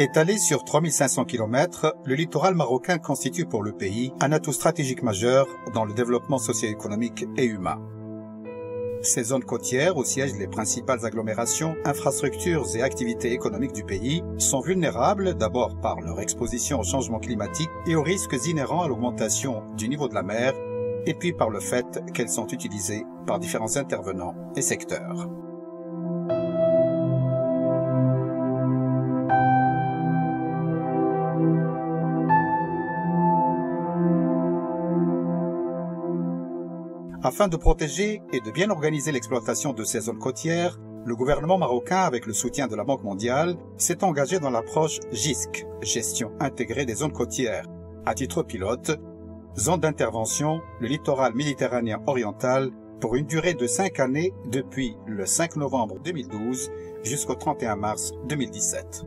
Étalé sur 3500 km, le littoral marocain constitue pour le pays un atout stratégique majeur dans le développement socio-économique et humain. Ces zones côtières, où siègent les principales agglomérations, infrastructures et activités économiques du pays, sont vulnérables d'abord par leur exposition au changement climatique et aux risques inhérents à l'augmentation du niveau de la mer, et puis par le fait qu'elles sont utilisées par différents intervenants et secteurs. Afin de protéger et de bien organiser l'exploitation de ces zones côtières, le gouvernement marocain, avec le soutien de la Banque mondiale, s'est engagé dans l'approche GISC, Gestion intégrée des zones côtières. À titre pilote, zone d'intervention, le littoral méditerranéen oriental, pour une durée de 5 années depuis le 5 novembre 2012 jusqu'au 31 mars 2017.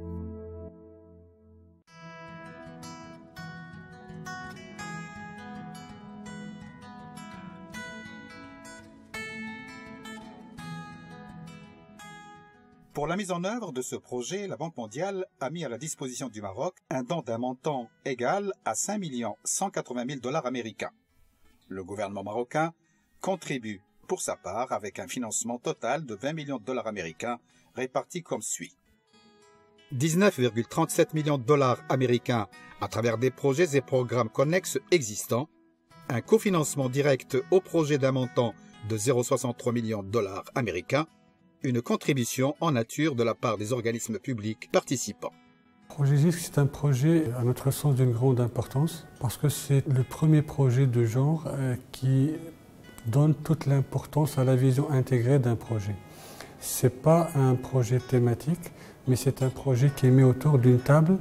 Pour la mise en œuvre de ce projet, la Banque mondiale a mis à la disposition du Maroc un don d'un montant égal à 5 180 000 $ américains. Le gouvernement marocain contribue pour sa part avec un financement total de 20 millions de dollars américains répartis comme suit. 19,37 millions de dollars américains à travers des projets et programmes connexes existants, un cofinancement direct au projet d'un montant de 0,63 millions de dollars américains, une contribution en nature de la part des organismes publics participants. Le projet GISC, c'est un projet, à notre sens, d'une grande importance parce que c'est le premier projet de genre qui donne toute l'importance à la vision intégrée d'un projet. Ce n'est pas un projet thématique, mais c'est un projet qui met autour d'une table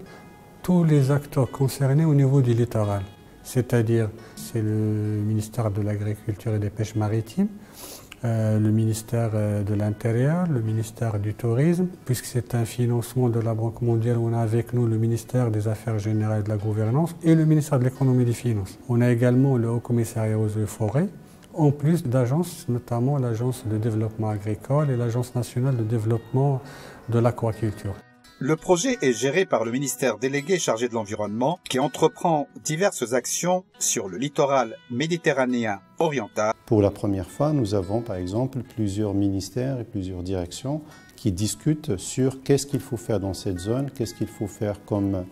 tous les acteurs concernés au niveau du littoral. C'est-à-dire, c'est le ministère de l'Agriculture et des Pêches maritimes, le ministère de l'Intérieur, le ministère du Tourisme, puisque c'est un financement de la Banque mondiale, on a avec nous le ministère des Affaires générales et de la Gouvernance et le ministère de l'Économie et des Finances. On a également le Haut Commissariat aux eaux et forêts, en plus d'agences, notamment l'Agence de développement agricole et l'Agence nationale de développement de l'aquaculture. Le projet est géré par le ministère délégué chargé de l'environnement qui entreprend diverses actions sur le littoral méditerranéen oriental. Pour la première fois, nous avons par exemple plusieurs ministères et plusieurs directions qui discutent sur qu'est-ce qu'il faut faire dans cette zone, qu'est-ce qu'il faut faire comme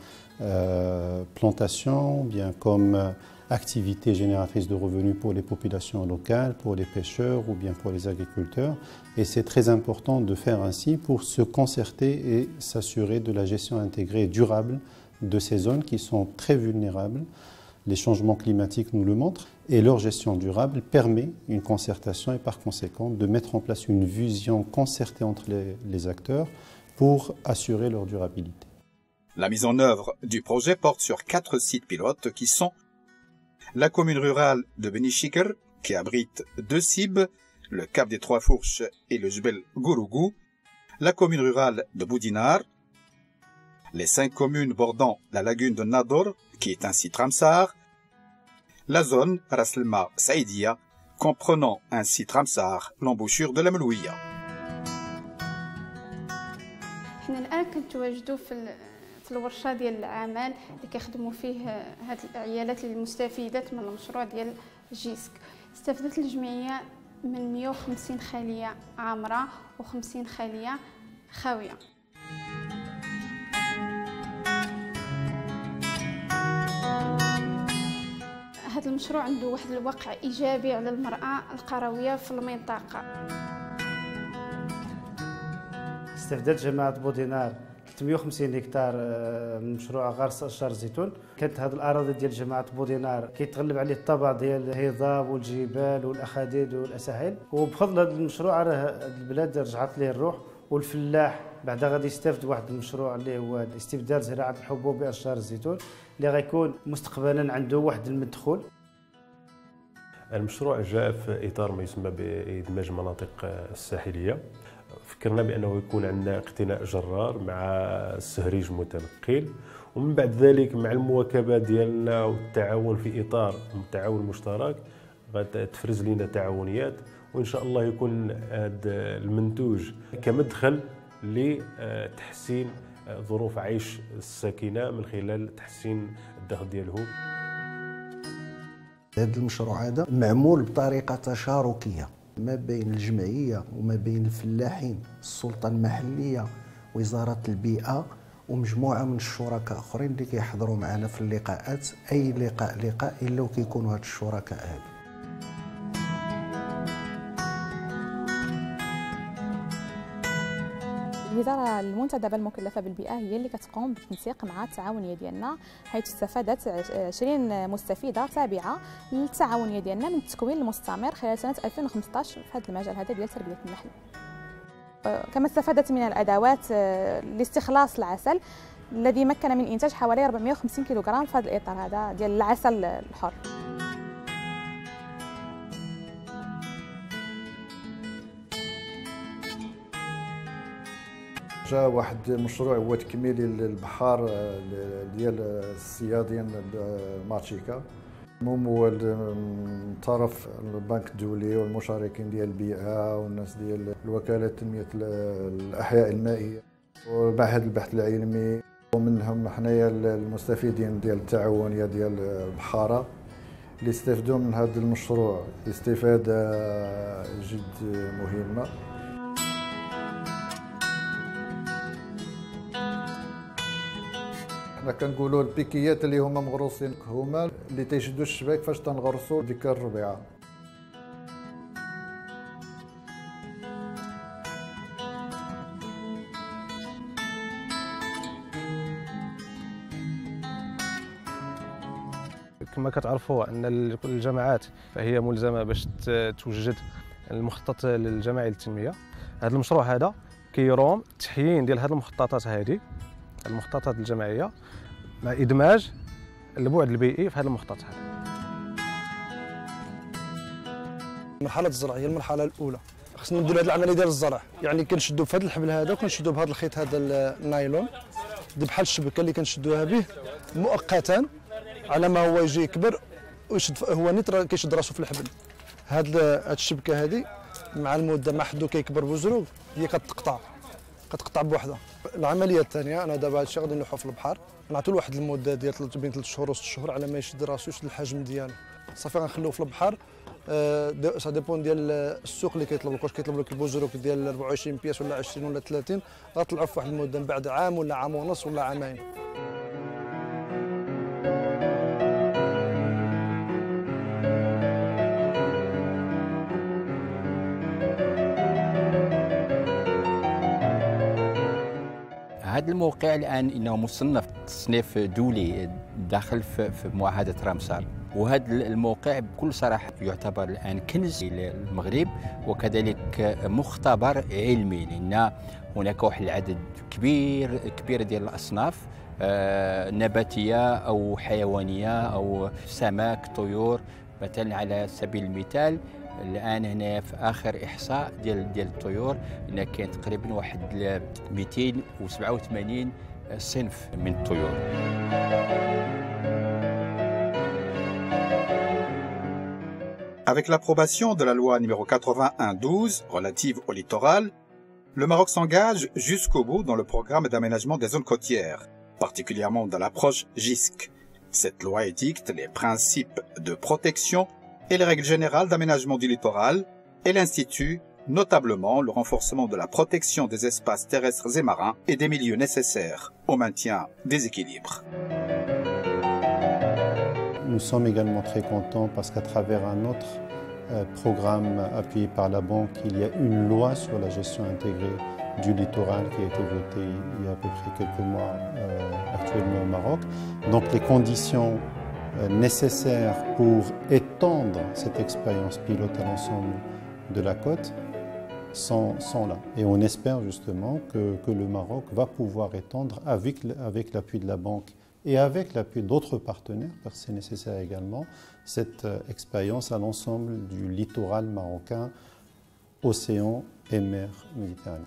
plantation, bien comme activité génératrice de revenus pour les populations locales, pour les pêcheurs ou bien pour les agriculteurs. Et c'est très important de faire ainsi pour se concerter et s'assurer de la gestion intégrée et durable de ces zones qui sont très vulnérables. Les changements climatiques nous le montrent et leur gestion durable permet une concertation et par conséquent de mettre en place une vision concertée entre les acteurs pour assurer leur durabilité. La mise en œuvre du projet porte sur 4 sites pilotes qui sont la commune rurale de Beni Chikr, qui abrite 2 cibes, le Cap des Trois Fourches et le Jbel Gourougou, la commune rurale de Boudinar, les 5 communes bordant la lagune de Nador, qui est un site Ramsar, la zone Ras El Ma Saïdia, comprenant un site Ramsar, l'embouchure de la Melouia. في الورشه ديال العمل اللي كيخدموا فيه هاد العيالات المستفيدات من المشروع ديال جيسك. استفادت الجمعيه من 150 خليه عامره و50 خليه خاويه. هذا المشروع عنده واحد الوقع ايجابي على المراه القرويه في المنطقه. استفادت جماعه بودينار 350 هكتار من مشروع غرس اشجار الزيتون. كانت هذه الاراضي ديال جماعه بودينار كيتغلب عليه الطابع ديال الهضاب والجبال والاخاديد والاساحيل، وبفضل هذا المشروع راه البلاد رجعت ليه الروح، والفلاح بعدا غادي يستافد واحد المشروع اللي هو استبدال زراعه الحبوب باشجار الزيتون اللي غيكون مستقبلا عنده واحد المدخول. المشروع جاء في اطار ما يسمى بادماج المناطق الساحليه. فكرنا بانه يكون عندنا اقتناء جرار مع السهريج متنقل، ومن بعد ذلك مع المواكبه ديالنا والتعاون في اطار التعاون المشترك غتفرز لنا تعاونيات، وان شاء الله يكون هذا المنتوج كمدخل لتحسين ظروف عيش الساكنه من خلال تحسين الدخل ديالهم. هذا المشروع هذا معمول بطريقه تشاركيه ما بين الجمعيه وما بين الفلاحين، السلطه المحليه، وزاره البيئه، ومجموعه من الشركاء اخرين اللي كيحضروا معنا في اللقاءات. اي لقاء الا وكيكونوا هاد الشركاء هادو. الوزاره المنتدبه المكلفه بالبيئه هي اللي كتقوم بالتنسيق مع التعاونيه ديالنا، حيث استفادت 20 مستفيده تابعه للتعاونيه ديالنا من التكوين المستمر خلال سنه 2015 في هذا المجال هذا ديال تربيه النحل. كما استفادت من الادوات لاستخلاص العسل الذي مكن من انتاج حوالي 450 كيلوغرام في هذا الاطار هذا ديال العسل الحر. جا واحد المشروع هو تكميلي للبحار ديال الصيادين ماتشيكا، ممول من طرف البنك الدولي والمشاركين ديال البيئه والناس ديال الوكاله تنميه الاحياء المائيه ومعهد البحث العلمي، ومنهم حنايا المستفيدين ديال التعاونيه ديال البحاره اللي استفدوا من هذا المشروع استفاده جد مهمه. حنا كنقولوا البيكيات اللي هما مغروسين هما اللي تيشدوا الشباك فاش تنغرسوا ديك الربيعه. كما كتعرفوا ان كل الجماعات فهي ملزمه باش توجد المخطط الجماعي للتنميه. هذا المشروع هذا كيروم تحيين ديال هذه المخططات هذه المخططات الجماعيه مع ادماج البعد البيئي في هذا المخطط هذا. مرحله الزرع هي المرحله الاولى، خصنا نديروا هذه العمليه ديال الزرع، يعني كنشدوا في هذا الحبل هذا وكنشدوا بهذا الخيط هذا النايلون بحال الشبكه اللي كنشدوها به مؤقتا على ما هو يجي يكبر ويشد. هو نيت كيشد راسو في الحبل. هاد الشبكه هذه مع المده ما حدو كيكبر بوزرو هي كتقطع بوحدها. العمليه الثانيه انا دابا هادشي غادي نلوحو في البحر، نعطيو لواحد المده ديال بين 3 شهور و 6 شهور على ما يشد راسو يشد الحجم ديالو. صافي غنخليوه في البحر. سا ديبون ديال السوق اللي كيطلب لك، واش كيطلب لك البوزروك ديال 24 بياس ولا 20 ولا 30، غطلعوا في واحد المده من بعد عام ولا عام ونص ولا عامين. هذا الموقع الآن إنه مصنف تصنيف دولي داخل في معاهدة رامسار، وهذا الموقع بكل صراحة يعتبر الآن كنز للمغرب وكذلك مختبر علمي، لأن هناك واحد العدد كبير ديال الأصناف نباتية أو حيوانية أو سمك طيور. مثلا على سبيل المثال الان هنا في اخر احصاء ديال الطيور ان كاين تقريبا واحد 287 صنف من الطيور. Avec l'approbation de la loi numéro 81/12 relative au littoral, le Maroc s'engage jusqu'au bout dans le programme d'aménagement des zones côtières, particulièrement dans l'approche GISC. Cette loi édicte les principes de protection et les règles générales d'aménagement du littoral et l'institut notablement le renforcement de la protection des espaces terrestres et marins et des milieux nécessaires au maintien des équilibres. Nous sommes également très contents parce qu'à travers un autre programme appuyé par la banque, il y a une loi sur la gestion intégrée du littoral qui a été votée il y a à peu près quelques mois actuellement au Maroc. Donc les conditions nécessaires pour étendre cette expérience pilote à l'ensemble de la côte sont là. Et on espère justement que le Maroc va pouvoir étendre avec l'appui de la banque et avec l'appui d'autres partenaires, parce que c'est nécessaire également, cette expérience à l'ensemble du littoral marocain, océan et mer Méditerranée.